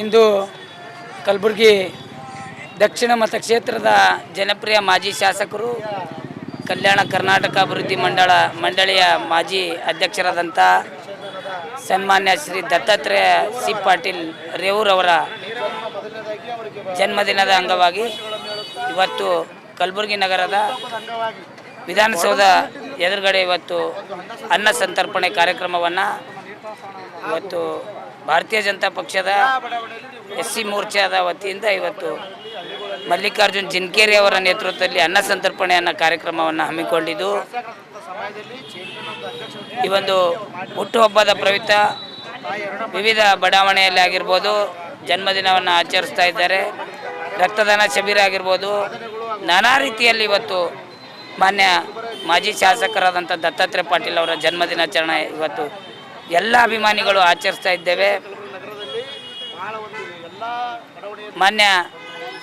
ಇಂದು ಕಲಬುರಗಿ ದಕ್ಷಿಣ ಮತಕ್ಷೇತ್ರದ ಜನಪ್ರಿಯ ಮಾಜಿ ಶಾಸಕರು ಕಲ್ಯಾಣ ಕರ್ನಾಟಕ ಅಭಿವೃದ್ಧಿ ಮಂಡಳಿಯ ಮಾಜಿ ಅಧ್ಯಕ್ಷರಾದಂಥ ಸನ್ಮಾನ್ಯ ಶ್ರೀ ದತ್ತಾತ್ರೇಯ ಸಿ ಪಾಟೀಲ್ ರೇವೂರವರ ಜನ್ಮದಿನದ ಅಂಗವಾಗಿ ಇವತ್ತು ಕಲಬುರಗಿ ನಗರದ ವಿಧಾನಸೌಧ ಎದುರುಗಡೆ ಇವತ್ತು ಅನ್ನ ಸಂತರ್ಪಣೆ ಕಾರ್ಯಕ್ರಮವನ್ನು ಇವತ್ತು ಭಾರತೀಯ ಜನತಾ ಪಕ್ಷದ SC ಮೋರ್ಚಾದ ವತಿಯಿಂದ ಇವತ್ತು ಮಲ್ಲಿಕಾರ್ಜುನ್ ಜಿನ್ಕೇರಿ ಅವರ ನೇತೃತ್ವದಲ್ಲಿ ಅನ್ನ ಸಂತರ್ಪಣೆಯನ್ನು ಕಾರ್ಯಕ್ರಮವನ್ನು ಹಮ್ಮಿಕೊಂಡಿದ್ದು, ಈ ಒಂದು ಹುಟ್ಟುಹಬ್ಬದ ಪ್ರಯುಕ್ತ ವಿವಿಧ ಬಡಾವಣೆಯಲ್ಲಿ ಆಗಿರ್ಬೋದು ಜನ್ಮದಿನವನ್ನು ಆಚರಿಸ್ತಾ ಇದ್ದಾರೆ. ರಕ್ತದಾನ ಶಿಬಿರ ಆಗಿರ್ಬೋದು, ನಾನಾ ರೀತಿಯಲ್ಲಿ ಇವತ್ತು ಮಾನ್ಯ ಮಾಜಿ ಶಾಸಕರಾದಂಥ ದತ್ತಾತ್ರೇಯ ಪಾಟೀಲ್ ಅವರ ಜನ್ಮದಿನಾಚರಣೆ ಇವತ್ತು ಎಲ್ಲ ಅಭಿಮಾನಿಗಳು ಆಚರಿಸ್ತಾ ಇದ್ದೇವೆ. ಮಾನ್ಯ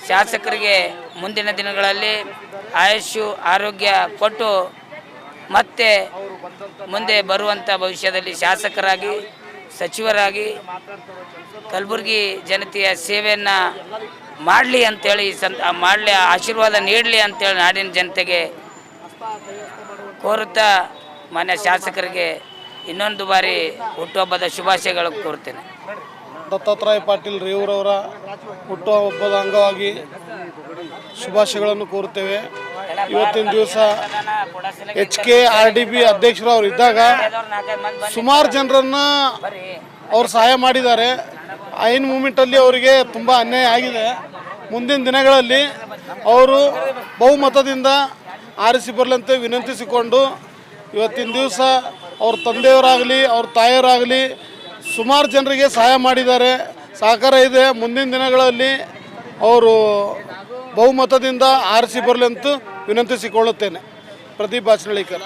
ಶಾಸಕರಿಗೆ ಮುಂದಿನ ದಿನಗಳಲ್ಲಿ ಆಯುಷ್ಯು ಆರೋಗ್ಯ ಕೊಟ್ಟು ಮತ್ತೆ ಮುಂದೆ ಬರುವಂಥ ಭವಿಷ್ಯದಲ್ಲಿ ಶಾಸಕರಾಗಿ ಸಚಿವರಾಗಿ ಕಲಬುರಗಿ ಜನತೆಯ ಸೇವೆಯನ್ನು ಮಾಡಲಿ ಅಂಥೇಳಿ ಮಾಡಲಿ ಆಶೀರ್ವಾದ ನೀಡಲಿ ಅಂಥೇಳಿ ನಾಡಿನ ಜನತೆಗೆ ಕೋರುತ್ತಾ ಮಾನ್ಯ ಶಾಸಕರಿಗೆ ಇನ್ನೊಂದು ಬಾರಿ ಹುಟ್ಟುಹಬ್ಬದ ಶುಭಾಶಯಗಳು ಕೋರ್ತೇನೆ. ದತ್ತಾತ್ರೇಯ ಪಾಟೀಲ್ ರೇವೂರವರ ಹುಟ್ಟುಹಬ್ಬದ ಅಂಗವಾಗಿ ಶುಭಾಶಯಗಳನ್ನು ಕೋರುತ್ತೇವೆ. ಇವತ್ತಿನ ದಿವಸ HKRDB ಅಧ್ಯಕ್ಷರು ಅವರು ಇದ್ದಾಗ ಸುಮಾರು ಜನರನ್ನು ಅವರು ಸಹಾಯ ಮಾಡಿದ್ದಾರೆ. ಐನ್ ಮೂಮೆಂಟಲ್ಲಿ ಅವರಿಗೆ ತುಂಬ ಅನ್ಯಾಯ ಆಗಿದೆ. ಮುಂದಿನ ದಿನಗಳಲ್ಲಿ ಅವರು ಬಹುಮತದಿಂದ ಆರಿಸಿ ಬರಲಂತೆ ವಿನಂತಿಸಿಕೊಂಡು ಇವತ್ತಿನ ದಿವಸ ಅವ್ರ ತಂದೆಯವರಾಗಲಿ ಅವ್ರ ತಾಯಿಯವರಾಗಲಿ ಸುಮಾರು ಜನರಿಗೆ ಸಹಾಯ ಮಾಡಿದ್ದಾರೆ, ಸಹಕಾರ ಇದೆ. ಮುಂದಿನ ದಿನಗಳಲ್ಲಿ ಅವರು ಬಹುಮತದಿಂದ ಆರಿಸಿ ಬರಲಿ ಅಂತ ವಿನಂತಿಸಿಕೊಳ್ಳುತ್ತೇನೆ. ಪ್ರದೀಪ್ ಬಾಚನಳ್ಳಿಕರ್.